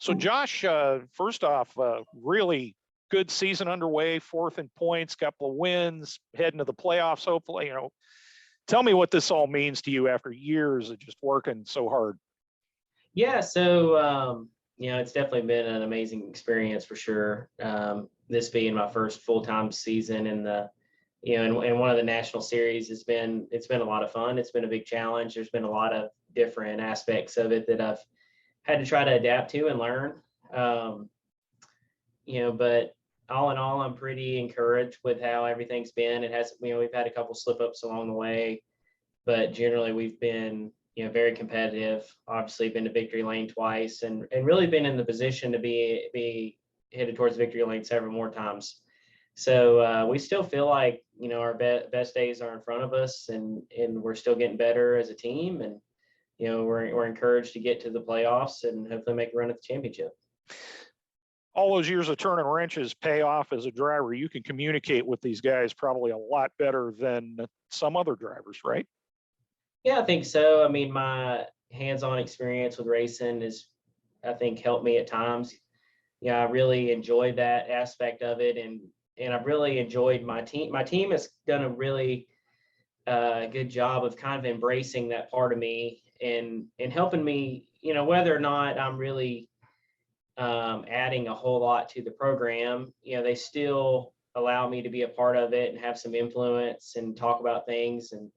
So Josh, first off, really good season underway, fourth in points, couple of wins, heading to the playoffs, hopefully. Tell me what this all means to you after years of just working so hard. Yeah, so it's definitely been an amazing experience for sure. This being my first full-time season in the, in one of the national series it's been a lot of fun. It's been a big challenge. There's been a lot of different aspects of it that I've had to try to adapt to and learn. But all in all, I'm pretty encouraged with how everything's been. It has, we've had a couple slip ups along the way, but generally we've been, very competitive. Obviously, been to victory lane twice, and really been in the position to be headed towards victory lane several more times. So we still feel like our best days are in front of us, and we're still getting better as a team, and we're encouraged to get to the playoffs and hopefully make a run at the championship. All those years of turning wrenches pay off as a driver. You can communicate with these guys probably a lot better than some other drivers, right? Yeah, I think so. I mean, my hands-on experience with racing has, I think, helped me at times. I really enjoyed that aspect of it, and I've really enjoyed my team. My team has done a really good job of kind of embracing that part of me and helping me, whether or not I'm really adding a whole lot to the program, they still allow me to be a part of it and have some influence and talk about things. And,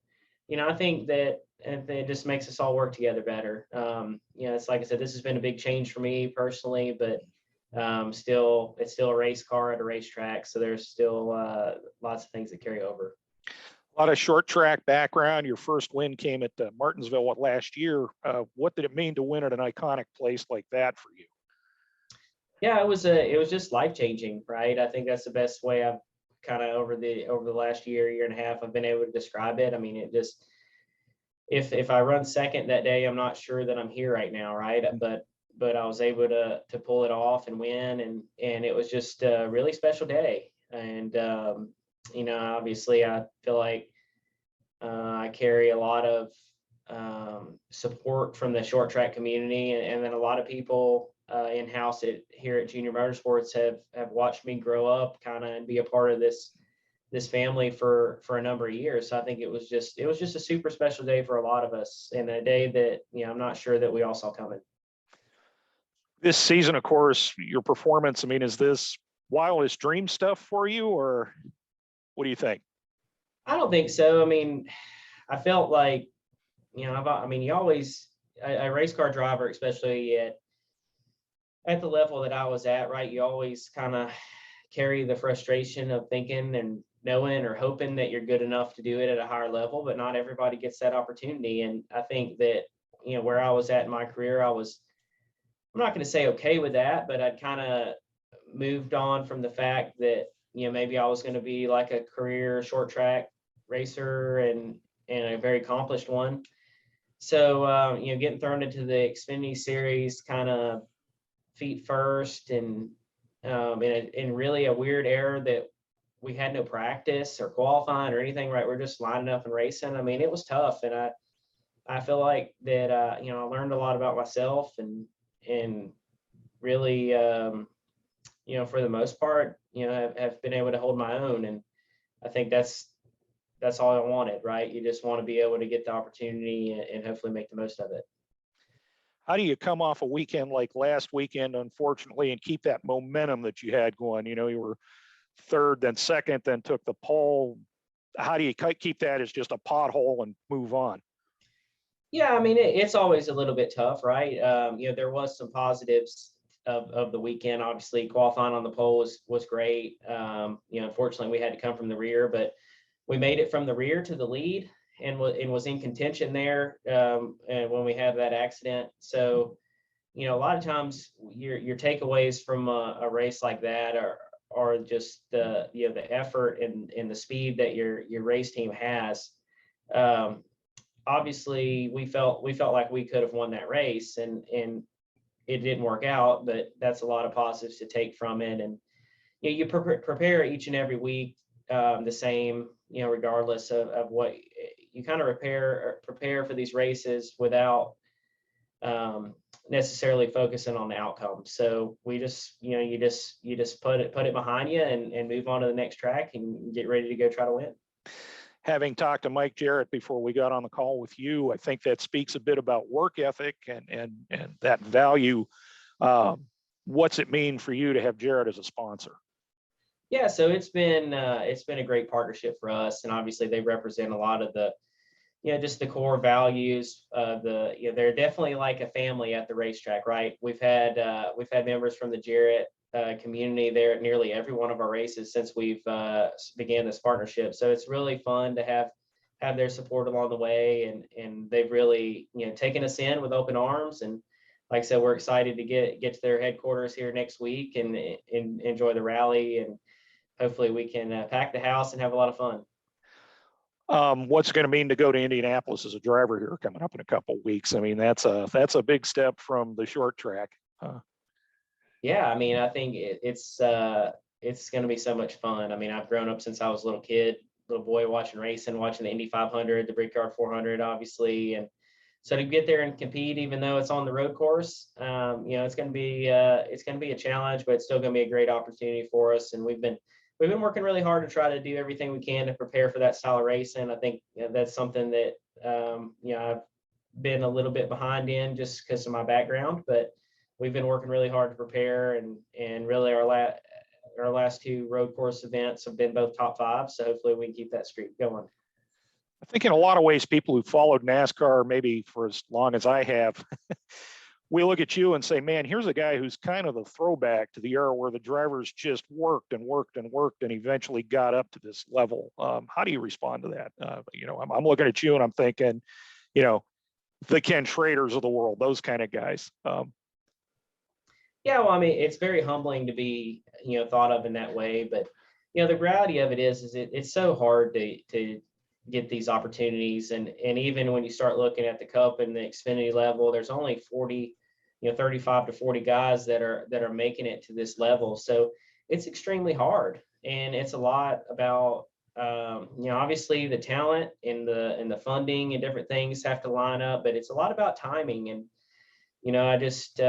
I think that it just makes us all work together better. It's like I said, this has been a big change for me personally, but it's still a race car at a racetrack. So there's still lots of things that carry over. A lot of short track background. Your first win came at Martinsville last year. What did it mean to win at an iconic place like that for you? Yeah, it was just life-changing, right? I think that's the best way I've kind of over the last year and a half I've been able to describe it. I mean, it just, if I run second that day, I'm not sure that I'm here right now, right? But I was able to pull it off and win, and it was just a really special day. And obviously I feel like I carry a lot of support from the short track community, and then a lot of people in-house here at Junior Motorsports have watched me grow up kind of and be a part of this family for a number of years. So I think it was just a super special day for a lot of us, and a day that I'm not sure that we all saw coming. This season, of course, your performance, I mean, is this wildest dream stuff for you, or what do you think? I don't think so. I mean, I felt like, you always, a race car driver, especially at the level that I was at, right, you always kind of carry the frustration of thinking and knowing or hoping that you're good enough to do it at a higher level, but not everybody gets that opportunity. And I think that, where I was at in my career, I'm not going to say okay with that, but I'd kind of moved on from the fact that, maybe I was going to be like a career short track racer and a very accomplished one. So, getting thrown into the Xfinity series kind of feet first, and in really a weird era that we had no practice or qualifying or anything, right? We're just lining up and racing. I mean, it was tough, and I feel like that I learned a lot about myself, and really for the most part have been able to hold my own, and I think that's all I wanted, right? You just want to be able to get the opportunity and hopefully make the most of it. How do you come off a weekend like last weekend, unfortunately, and keep that momentum that you had going? You were third, then second, then took the pole. How do you keep that as just a pothole and move on? Yeah, I mean, it's always a little bit tough, right? There was some positives of the weekend. Obviously, qualifying on the pole was great. Unfortunately, we had to come from the rear, but we made it from the rear to the lead, and was in contention there, and when we had that accident. So, a lot of times your takeaways from a race like that are just the effort and the speed that your race team has. Obviously, we felt like we could have won that race, and it didn't work out, but that's a lot of positives to take from it. And you prepare each and every week the same, regardless of what you kind of prepare for these races without necessarily focusing on the outcome. So we just, you just put it behind you and move on to the next track and get ready to go try to win. Having talked to Mike Jarrett before we got on the call with you, I think that speaks a bit about work ethic and that value. What's it mean for you to have Jarrett as a sponsor? Yeah, so it's been a great partnership for us, and obviously they represent a lot of the, just the core values. They're definitely like a family at the racetrack, right? We've had members from the Jarrett community there at nearly every one of our races since we've began this partnership. So it's really fun to have their support along the way, and they've really taken us in with open arms. And like I said, we're excited to get to their headquarters here next week and enjoy the rally, and hopefully we can pack the house and have a lot of fun. What's it going to mean to go to Indianapolis as a driver here coming up in a couple of weeks? I mean, that's a big step from the short track. Yeah, I mean, I think it's going to be so much fun. I mean, I've grown up since I was a little boy watching racing, watching the Indy 500, the Brickyard 400, obviously, and so to get there and compete, even though it's on the road course, it's going to be a challenge, but it's still going to be a great opportunity for us. And we've been working really hard to try to do everything we can to prepare for that style of racing. I think that's something that I've been a little bit behind in just because of my background, but we've been working really hard to prepare, and really our last two road course events have been both top five. So hopefully we can keep that streak going. I think in a lot of ways, people who followed NASCAR maybe for as long as I have, we look at you and say, man, here's a guy who's kind of the throwback to the era where the drivers just worked and worked and worked and eventually got up to this level. How do you respond to that? I'm looking at you and I'm thinking, the Ken Schraders of the world, those kind of guys. Yeah, well, I mean, it's very humbling to be, thought of in that way. But, the reality of it is it's so hard to get these opportunities. And even when you start looking at the Cup and the Xfinity level, there's only 40, 35 to 40 guys that are making it to this level. So it's extremely hard. And it's a lot about, obviously the talent and the funding and different things have to line up, but it's a lot about timing. And, I just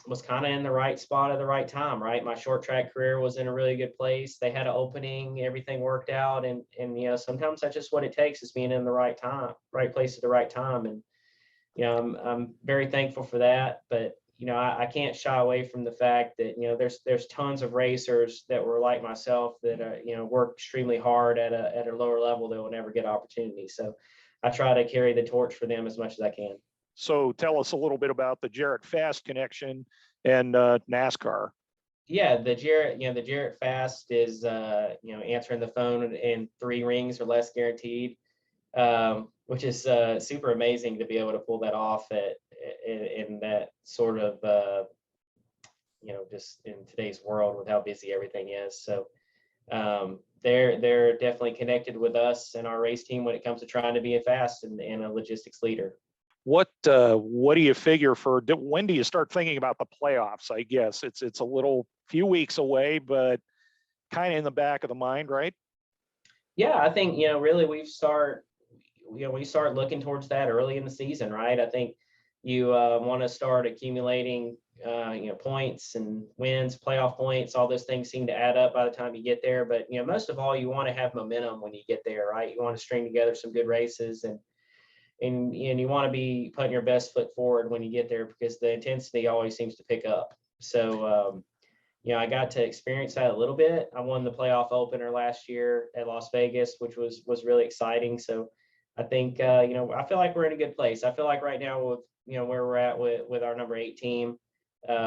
was kind of in the right spot at the right time, right? My short track career was in a really good place. They had an opening, everything worked out. And sometimes that's just what it takes, is being in the right time, right place at the right time. And, I'm very thankful for that. But, I can't shy away from the fact that, there's tons of racers that were like myself that, work extremely hard at a lower level that will never get opportunities. So I try to carry the torch for them as much as I can. So tell us a little bit about the Jarrett Fast connection and NASCAR. Yeah, the Jarrett Fast is, answering the phone in 3 rings or less guaranteed, which is super amazing to be able to pull that off in that sort of, just in today's world with how busy everything is. So they're definitely connected with us and our race team when it comes to trying to be a fast and a logistics leader. What do you figure for when do you start thinking about the playoffs? I guess it's a few weeks away, but kind of in the back of the mind, right? Yeah, I think really we start looking towards that early in the season, right? I think you want to start accumulating points and wins, playoff points. All those things seem to add up by the time you get there. But most of all, you want to have momentum when you get there, right? You want to string together some good races and you want to be putting your best foot forward when you get there, because the intensity always seems to pick up. So, I got to experience that a little bit. I won the playoff opener last year at Las Vegas, which was really exciting. So I think, I feel like we're in a good place. I feel like right now with, where we're at with our number 8 team,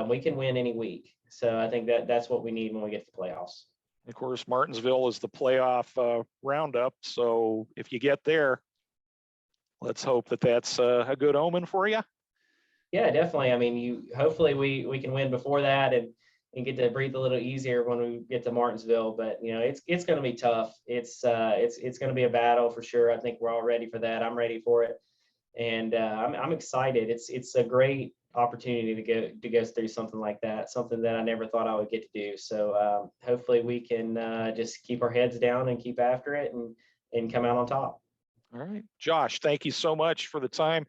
we can win any week. So I think that's what we need when we get to the playoffs. Of course, Martinsville is the playoff roundup. So if you get there, let's hope that's a good omen for you. Yeah, definitely. I mean, hopefully we can win before that and get to breathe a little easier when we get to Martinsville. But it's going to be tough. It's going to be a battle for sure. I think we're all ready for that. I'm ready for it, and I'm excited. It's a great opportunity to go through something like that, something that I never thought I would get to do. So hopefully we can just keep our heads down and keep after it and come out on top. All right, Josh, thank you so much for the time.